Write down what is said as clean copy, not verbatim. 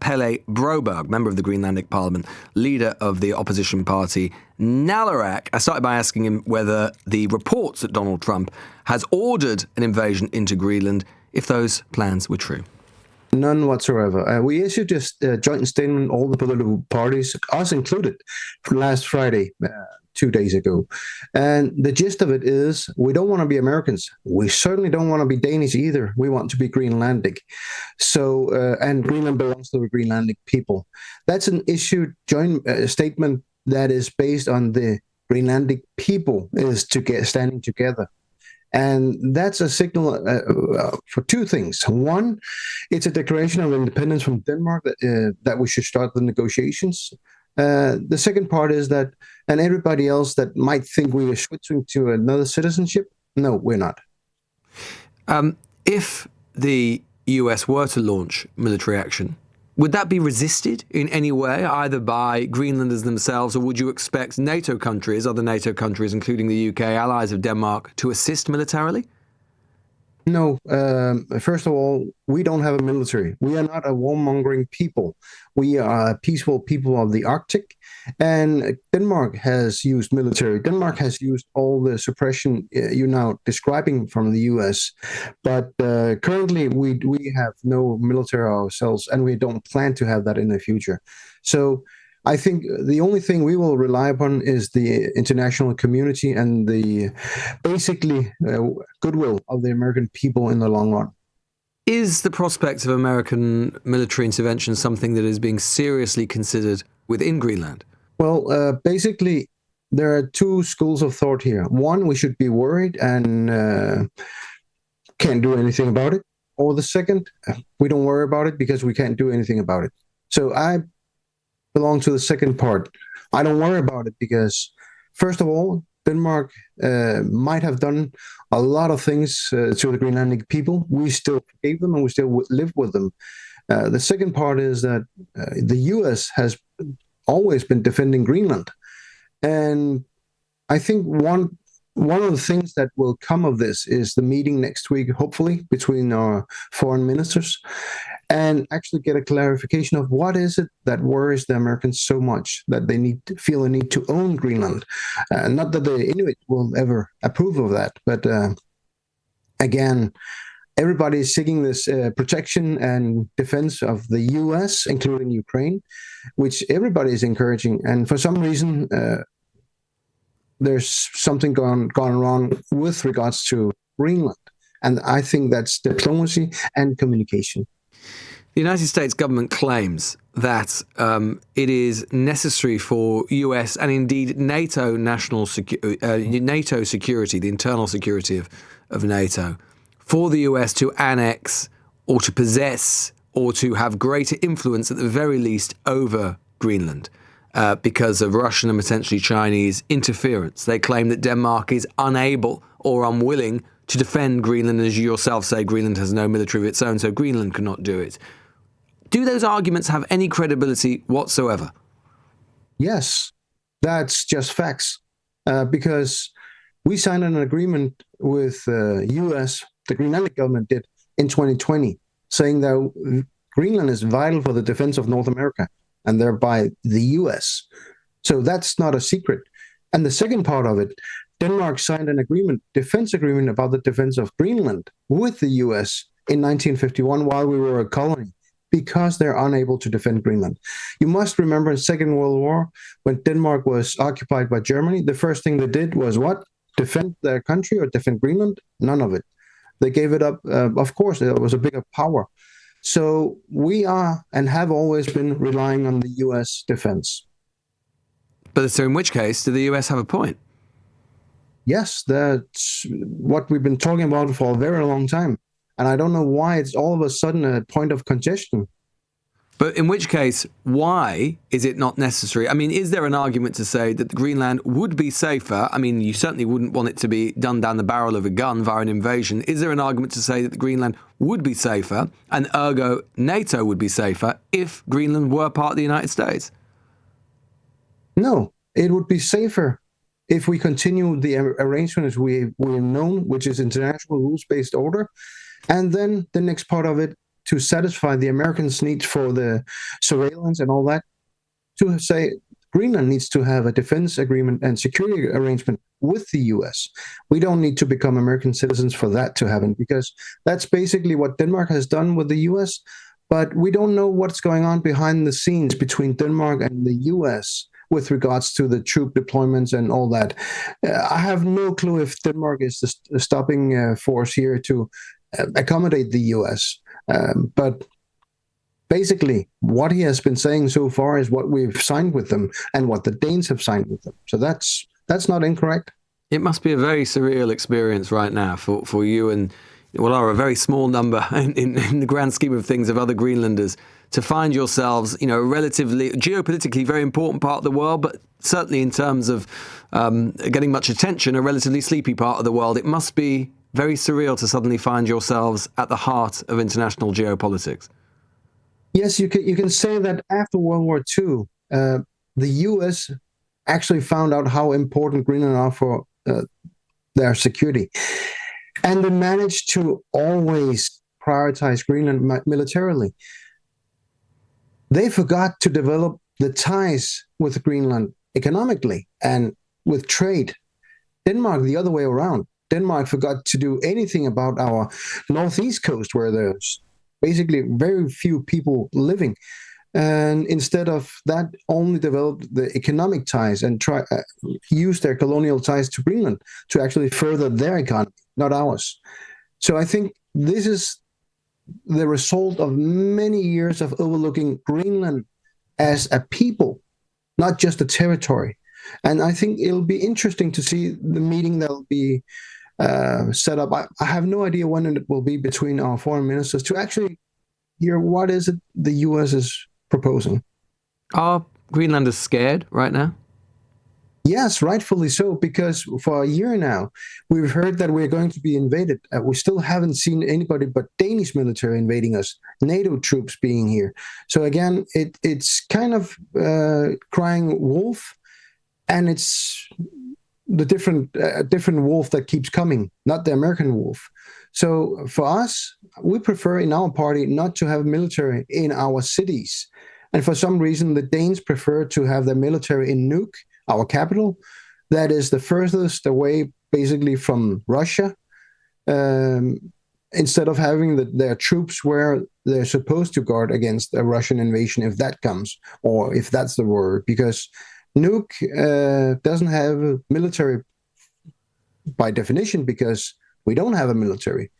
Pele Broberg, member of the Greenlandic Parliament, leader of the opposition party Naleraq. I started by asking him whether the reports that Donald Trump has ordered an invasion into Greenland, if those plans were true. None whatsoever. We issued a joint statement, all the political parties, us included, last Friday, 2 days ago. And the gist of it is we don't want to be Americans. We certainly don't want to be Danish either. We want to be Greenlandic. So, and Greenland belongs to the Greenlandic people. That's an issued joint statement that is based on the Greenlandic people standing together. And that's a signal for two things. One, it's a declaration of independence from Denmark that we should start the negotiations. The second part is that, and everybody else that might think we are switching to another citizenship, no, we're not. If the US were to launch military action, would that be resisted in any way, either by Greenlanders themselves, or would you expect NATO countries, other NATO countries, including the UK, allies of Denmark, to assist militarily? No. First of all, we don't have a military. We are not a warmongering people. We are a peaceful people of the Arctic. And Denmark has used military. Denmark has used all the suppression you're now describing from the US. But currently, we have no military ourselves, and we don't plan to have that in the future. So I think the only thing we will rely upon is the international community and the basically goodwill of the American people in the long run. Is the prospect of American military intervention something that is being seriously considered within Greenland? Well, basically, there are two schools of thought here. One, we should be worried and can't do anything about it. Or the second, we don't worry about it because we can't do anything about it. So I belong to the second part. I don't worry about it because, first of all, Denmark might have done a lot of things to the Greenlandic people. We still forgave them and we still live with them. The second part is that the US has always been defending Greenland. And I think one of the things that will come of this is the meeting next week, hopefully, between our foreign ministers, and actually get a clarification of what is it that worries the Americans so much that they feel a need to own Greenland. Not that the Inuit will ever approve of that, but again, everybody is seeking this protection and defense of the US, including Ukraine, which everybody is encouraging. And for some reason, there's something gone wrong with regards to Greenland. And I think that's diplomacy and communication. The United States government claims that it is necessary for US and indeed NATO NATO security, the internal security of NATO, for the US to annex or to possess or to have greater influence at the very least over Greenland because of Russian and potentially Chinese interference. They claim that Denmark is unable or unwilling to defend Greenland. As you yourself say, Greenland has no military of its own, so Greenland cannot do it. Do those arguments have any credibility whatsoever? Yes, that's just facts. Because we signed an agreement with US, the Greenlandic government did, in 2020, saying that Greenland is vital for the defense of North America and thereby the US. So that's not a secret. And the second part of it, Denmark signed an agreement, defense agreement about the defense of Greenland with the US in 1951 while we were a colony, because they're unable to defend Greenland. You must remember in Second World War, when Denmark was occupied by Germany, the first thing they did was what? Defend their country or defend Greenland? None of it. They gave it up. Of course, there was a bigger power. So we are and have always been relying on the US defense. But so in which case, do the US have a point? Yes, that's what we've been talking about for a very long time. And I don't know why it's all of a sudden a point of congestion. But in which case, why is it not necessary? I mean, is there an argument to say that Greenland would be safer? I mean, you certainly wouldn't want it to be done down the barrel of a gun via an invasion. Is there an argument to say that Greenland would be safer, and ergo NATO would be safer, if Greenland were part of the United States? No, it would be safer if we continue the arrangements we've known, which is international rules-based order. And then the next part of it, to satisfy the Americans' needs for the surveillance and all that, to say Greenland needs to have a defense agreement and security arrangement with the US. We don't need to become American citizens for that to happen, because that's basically what Denmark has done with the US. But we don't know what's going on behind the scenes between Denmark and the US with regards to the troop deployments and all that. I have no clue if Denmark is the stopping force here to accommodate the US. But basically, what he has been saying so far is what we've signed with them and what the Danes have signed with them. So that's not incorrect. It must be a very surreal experience right now for you and what are a very small number in the grand scheme of things of other Greenlanders to find yourselves, a relatively geopolitically very important part of the world, but certainly in terms of getting much attention, a relatively sleepy part of the world. It must be very surreal to suddenly find yourselves at the heart of international geopolitics. Yes, you can say that after World War II, the U.S. actually found out how important Greenland are for their security. And they managed to always prioritize Greenland militarily. They forgot to develop the ties with Greenland economically and with trade. Denmark, the other way around. Denmark forgot to do anything about our northeast coast, where there's basically very few people living. And instead of that, only developed the economic ties and use their colonial ties to Greenland to actually further their economy, not ours. So I think this is the result of many years of overlooking Greenland as a people, not just a territory. And I think it'll be interesting to see the meeting that will be set up. I have no idea when it will be between our foreign ministers to actually hear what is it the U.S. is proposing. Are Greenlanders scared right now? Yes, rightfully so, because for a year now, we've heard that we're going to be invaded. We still haven't seen anybody but Danish military invading us, NATO troops being here. So again, it's kind of crying wolf, and it's the different wolf that keeps coming, not the American wolf. So for us, we prefer in our party not to have military in our cities. And for some reason, the Danes prefer to have their military in Nuuk, our capital. That is the furthest away, basically, from Russia, instead of having their troops where they're supposed to guard against a Russian invasion, if that comes, or if that's the word, because Nuuk doesn't have a military by definition, because we don't have a military.